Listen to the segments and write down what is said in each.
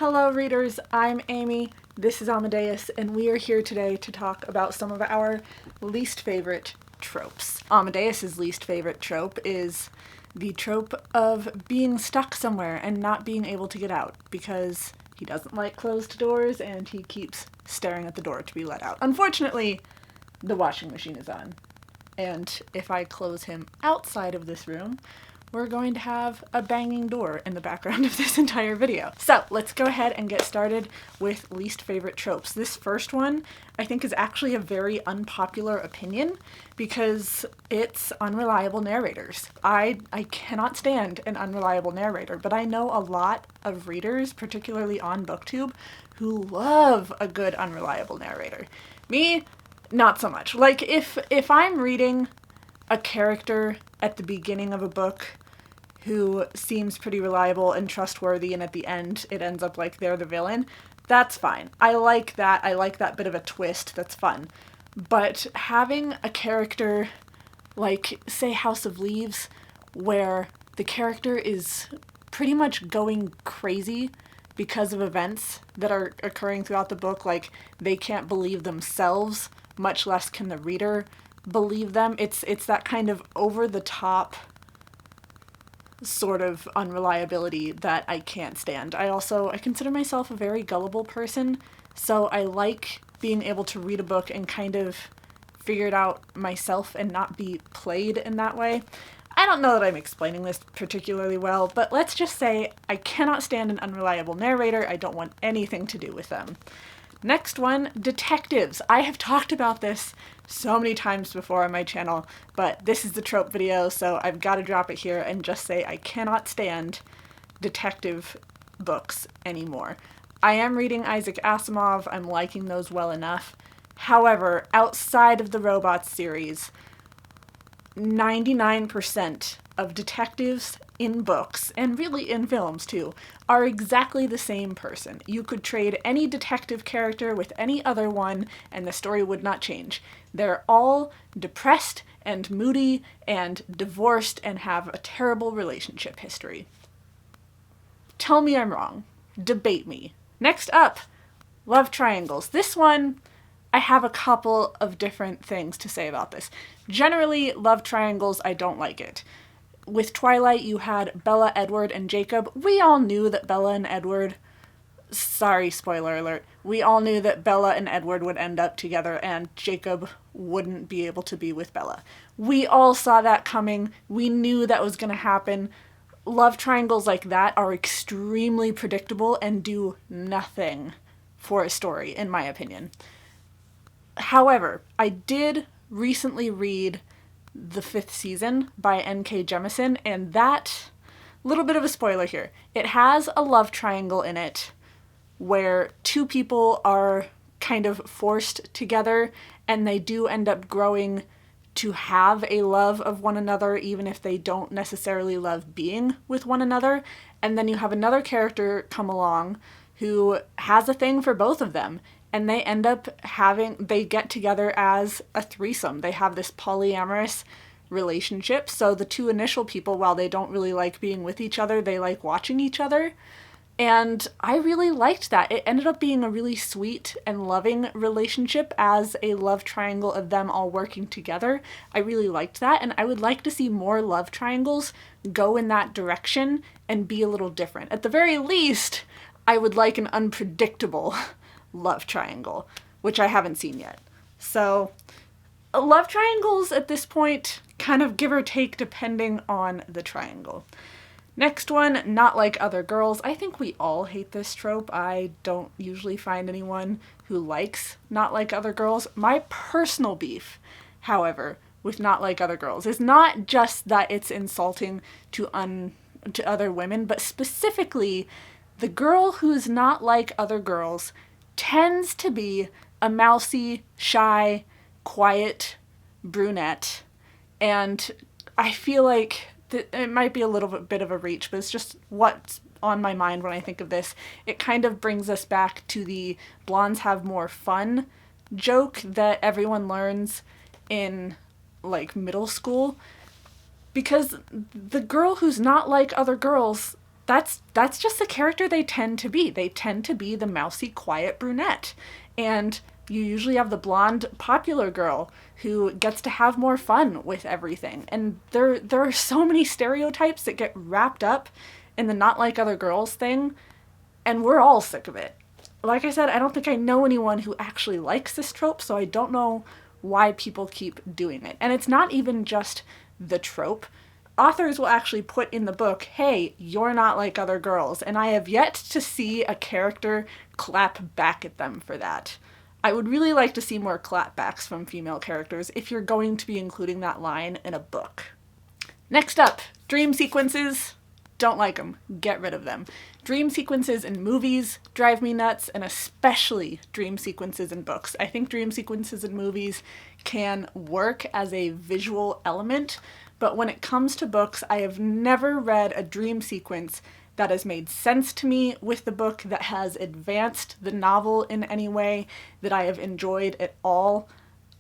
Hello readers, I'm Amy, this is Amadeus, and we are here today to talk about some of our least favorite tropes. Amadeus's least favorite trope is the trope of being stuck somewhere and not being able to get out because he doesn't like closed doors and he keeps staring at the door to be let out. Unfortunately, the washing machine is on, and if I close him outside of this room, we're going to have a banging door in the background of this entire video. So let's go ahead and get started with least favorite tropes. This first one I think is actually a very unpopular opinion because it's unreliable narrators. I cannot stand an unreliable narrator, but I know a lot of readers, particularly on BookTube, who love a good unreliable narrator. Me, not so much. Like if I'm reading a character at the beginning of a book who seems pretty reliable and trustworthy, and at the end it ends up like they're the villain, that's fine. I like that. I like that bit of a twist. That's fun. But having a character like, say, House of Leaves, where the character is pretty much going crazy because of events that are occurring throughout the book, like they can't believe themselves, much less can the reader believe them. It's that kind of over-the-top sort of unreliability that I can't stand. I consider myself a very gullible person, so I like being able to read a book and kind of figure it out myself and not be played in that way. I don't know that I'm explaining this particularly well, but let's just say I cannot stand an unreliable narrator. I don't want anything to do with them. Next one, detectives. I have talked about this so many times before on my channel, but this is the trope video, so I've got to drop it here and just say I cannot stand detective books anymore. I am reading Isaac Asimov. I'm liking those well enough. However, outside of the Robots series, 99% of detectives in books, and really in films too, are exactly the same person. You could trade any detective character with any other one and the story would not change. They're all depressed and moody and divorced and have a terrible relationship history. Tell me I'm wrong. Debate me. Next up, love triangles. This one, I have a couple of different things to say about this. Generally, love triangles, I don't like it. With Twilight, you had Bella, Edward, and Jacob. We all knew that Bella and Edward... Sorry, spoiler alert. We all knew that Bella and Edward would end up together and Jacob wouldn't be able to be with Bella. We all saw that coming. We knew that was going to happen. Love triangles like that are extremely predictable and do nothing for a story, in my opinion. However, I did recently read the 5th season by N.K. Jemisin, and that, little bit of a spoiler here, it has a love triangle in it where two people are kind of forced together and they do end up growing to have a love of one another even if they don't necessarily love being with one another. And then you have another character come along who has a thing for both of them, and they end up they get together as a threesome. They have this polyamorous relationship. So the two initial people, while they don't really like being with each other, they like watching each other. And I really liked that. It ended up being a really sweet and loving relationship as a love triangle of them all working together. I really liked that, and I would like to see more love triangles go in that direction and be a little different. At the very least, I would like an unpredictable love triangle, which I haven't seen yet. So, love triangles at this point kind of give or take depending on the triangle. Next one, not like other girls. I think we all hate this trope. I don't usually find anyone who likes not like other girls. My personal beef, however, with not like other girls is not just that it's insulting to other women, but specifically the girl who's not like other girls tends to be a mousy, shy, quiet brunette. And I feel like it might be a little bit of a reach, but it's just what's on my mind when I think of this. It kind of brings us back to the blondes have more fun joke that everyone learns in, like, middle school. Because the girl who's not like other girls that's just the character they tend to be. They tend to be the mousy, quiet brunette. And you usually have the blonde popular girl who gets to have more fun with everything. And there are so many stereotypes that get wrapped up in the not like other girls thing, and we're all sick of it. Like I said, I don't think I know anyone who actually likes this trope, so I don't know why people keep doing it. And it's not even just the trope. Authors will actually put in the book, hey, you're not like other girls, and I have yet to see a character clap back at them for that. I would really like to see more clapbacks from female characters if you're going to be including that line in a book. Next up, dream sequences. Don't like them. Get rid of them. Dream sequences in movies drive me nuts, and especially dream sequences in books. I think dream sequences in movies can work as a visual element, but when it comes to books, I have never read a dream sequence that has made sense to me with the book, that has advanced the novel in any way, that I have enjoyed at all.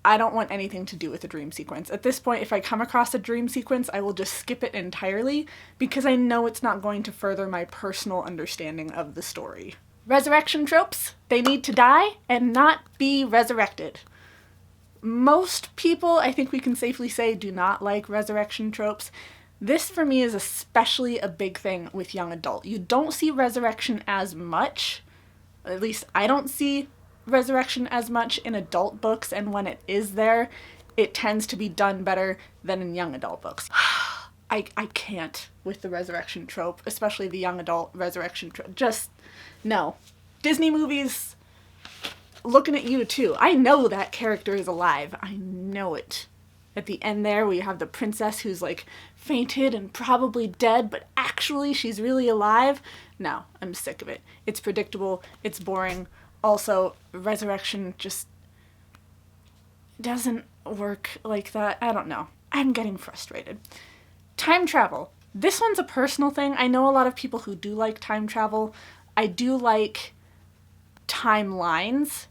I don't want anything to do with a dream sequence. At this point, if I come across a dream sequence, I will just skip it entirely because I know it's not going to further my personal understanding of the story. Resurrection tropes. They need to die and not be resurrected. Most people, I think we can safely say, do not like resurrection tropes. This, for me, is especially a big thing with young adult. You don't see resurrection as much. At least I don't see resurrection as much in adult books, and when it is there, it tends to be done better than in young adult books. I can't with the resurrection trope, especially the young adult resurrection trope. Just, no. Disney movies, looking at you too. I know that character is alive. I know it. At the end there, we have the princess who's like fainted and probably dead, but actually she's really alive. No, I'm sick of it. It's predictable. It's boring. Also, resurrection just doesn't work like that. I don't know. I'm getting frustrated. Time travel. This one's a personal thing. I know a lot of people who do like time travel. I do like timelines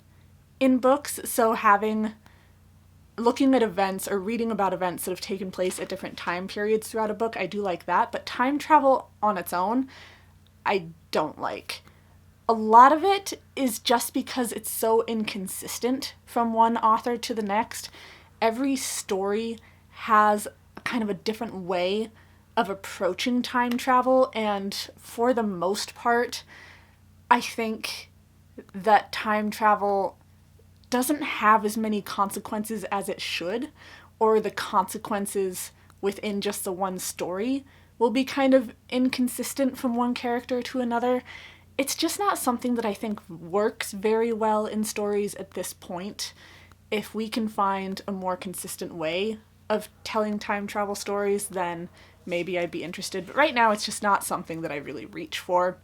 in books, so looking at events or reading about events that have taken place at different time periods throughout a book, I do like that. But time travel on its own, I don't like. A lot of it is just because it's so inconsistent from one author to the next. Every story has kind of a different way of approaching time travel, and for the most part, I think that time travel doesn't have as many consequences as it should, or the consequences within just the one story will be kind of inconsistent from one character to another. It's just not something that I think works very well in stories at this point. If we can find a more consistent way of telling time travel stories, then maybe I'd be interested. But right now, it's just not something that I really reach for.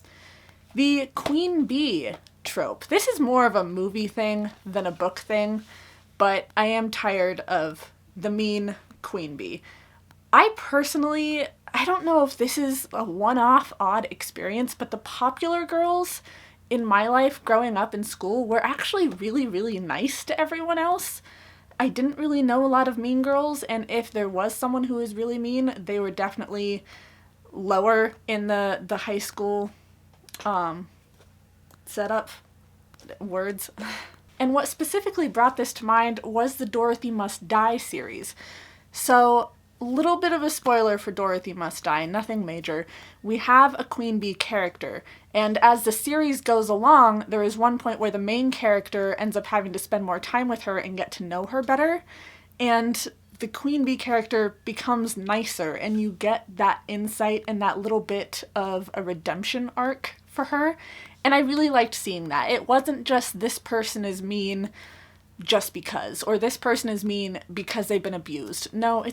The Queen Bee Trope. This is more of a movie thing than a book thing, but I am tired of the mean Queen Bee. I don't know if this is a one-off odd experience, but the popular girls in my life growing up in school were actually really, really nice to everyone else. I didn't really know a lot of mean girls, and if there was someone who was really mean, they were definitely lower in the high school setup words. And what specifically brought this to mind was the Dorothy Must Die series. So, little bit of a spoiler for Dorothy Must Die, nothing major. We have a Queen Bee character, and as the series goes along, there is one point where the main character ends up having to spend more time with her and get to know her better, and the Queen Bee character becomes nicer, and you get that insight and that little bit of a redemption arc for her, and I really liked seeing that. It wasn't just this person is mean just because, or this person is mean because they've been abused. No,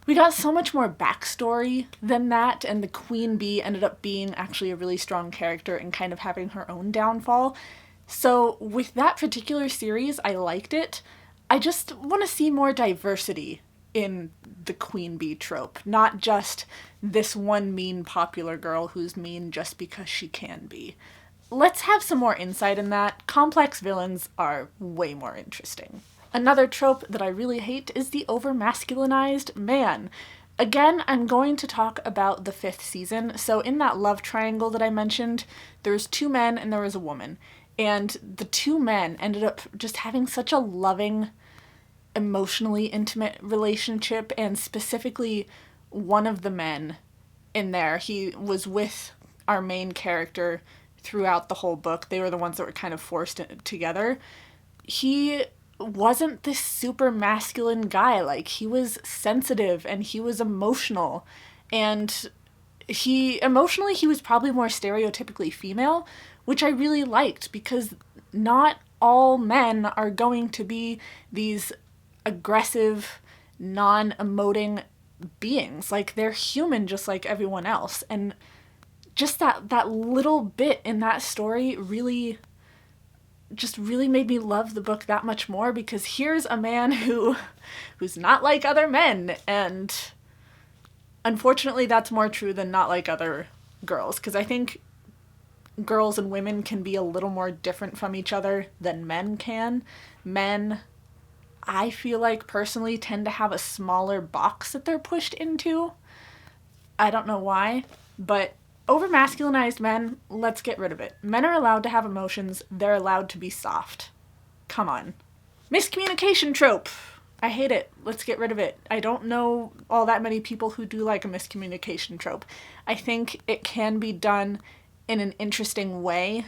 we got so much more backstory than that, and the Queen Bee ended up being actually a really strong character and kind of having her own downfall. So with that particular series, I liked it. I just want to see more diversity in the Queen Bee trope, not just this one mean popular girl who's mean just because she can be. Let's have some more insight in that. Complex villains are way more interesting. Another trope that I really hate is the over-masculinized man. Again, I'm going to talk about the 5th season. So in that love triangle that I mentioned, there was 2 men and there was a woman. And the 2 men ended up just having such a loving, emotionally intimate relationship, and specifically one of the men in there, he was with our main character throughout the whole book. They were the ones that were kind of forced together. He wasn't this super masculine guy. Like, he was sensitive and he was emotional, and he was probably more stereotypically female, which I really liked, because not all men are going to be these aggressive, non-emoting beings. Like, they're human just like everyone else. And just that little bit in that story really made me love the book that much more, because here's a man who's not like other men, and unfortunately that's more true than not like other girls, because I think girls and women can be a little more different from each other than men can. Men, I feel like, personally tend to have a smaller box that they're pushed into. I don't know why, but over-masculinized men, let's get rid of it. Men are allowed to have emotions. They're allowed to be soft. Come on. Miscommunication trope. I hate it. Let's get rid of it. I don't know all that many people who do like a miscommunication trope. I think it can be done in an interesting way,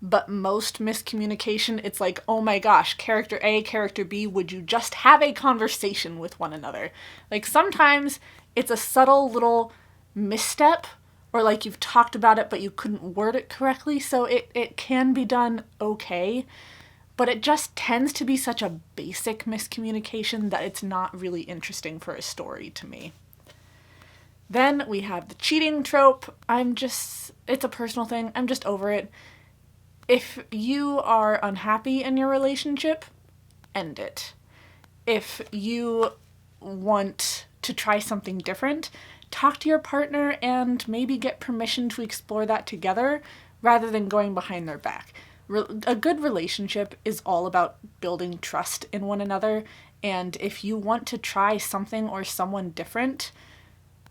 but most miscommunication, it's like, oh my gosh, character A, character B, would you just have a conversation with one another? Like, sometimes it's a subtle little misstep, or like you've talked about it but you couldn't word it correctly, so it can be done okay, but it just tends to be such a basic miscommunication that it's not really interesting for a story to me. Then we have the cheating trope. It's a personal thing. I'm just over it. If you are unhappy in your relationship, end it. If you want to try something different, talk to your partner and maybe get permission to explore that together rather than going behind their back. A good relationship is all about building trust in one another, and if you want to try something or someone different,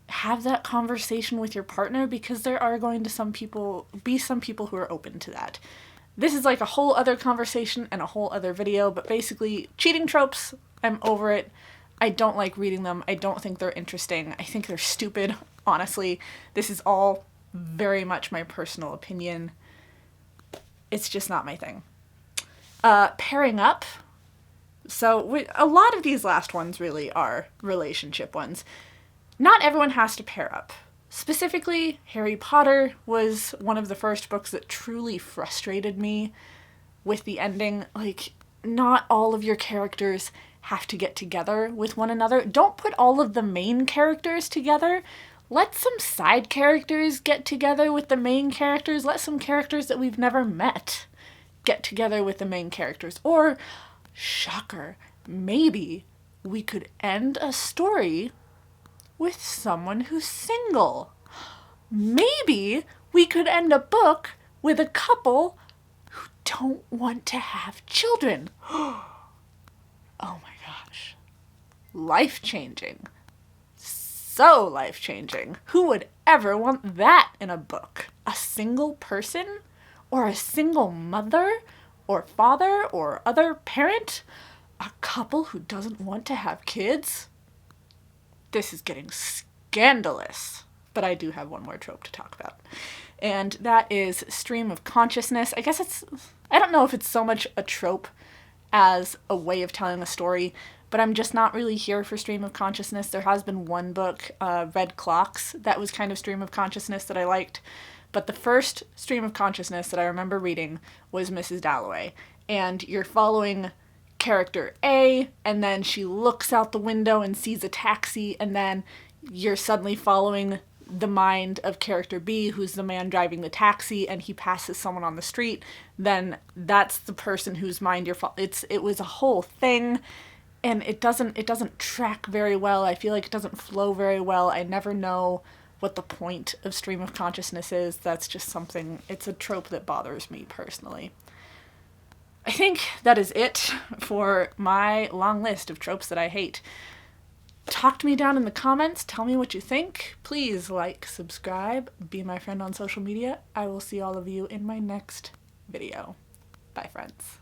have that conversation with your partner, because there are going to be some people who are open to that. This is like a whole other conversation and a whole other video, but basically, cheating tropes, I'm over it. I don't like reading them. I don't think they're interesting. I think they're stupid, honestly. This is all very much my personal opinion. It's just not my thing. Pairing up. So a lot of these last ones really are relationship ones. Not everyone has to pair up. Specifically, Harry Potter was one of the first books that truly frustrated me with the ending. Like, not all of your characters have to get together with one another. Don't put all of the main characters together. Let some side characters get together with the main characters. Let some characters that we've never met get together with the main characters. Or, shocker, maybe we could end a story with someone who's single. Maybe we could end a book with a couple who don't want to have children. Oh my gosh. Life-changing. So life-changing. Who would ever want that in a book? A single person? Or a single mother? Or father? Or other parent? A couple who doesn't want to have kids? This is getting scandalous. But I do have one more trope to talk about. And that is stream of consciousness. I don't know if it's so much a trope as a way of telling a story, but I'm just not really here for stream of consciousness. There has been one book, Red Clocks, that was kind of stream of consciousness that I liked, but the first stream of consciousness that I remember reading was Mrs. Dalloway, and you're following character A, and then she looks out the window and sees a taxi, and then you're suddenly following the mind of character B, who's the man driving the taxi, and he passes someone on the street, then that's the person whose mind you're it was a whole thing, and it doesn't track very well. I feel like it doesn't flow very well. I never know what the point of stream of consciousness is. That's just it's a trope that bothers me personally. I think that is it for my long list of tropes that I hate. Talk to me down in the comments. Tell me what you think. Please like, subscribe, be my friend on social media. I will see all of you in my next video. Bye, friends.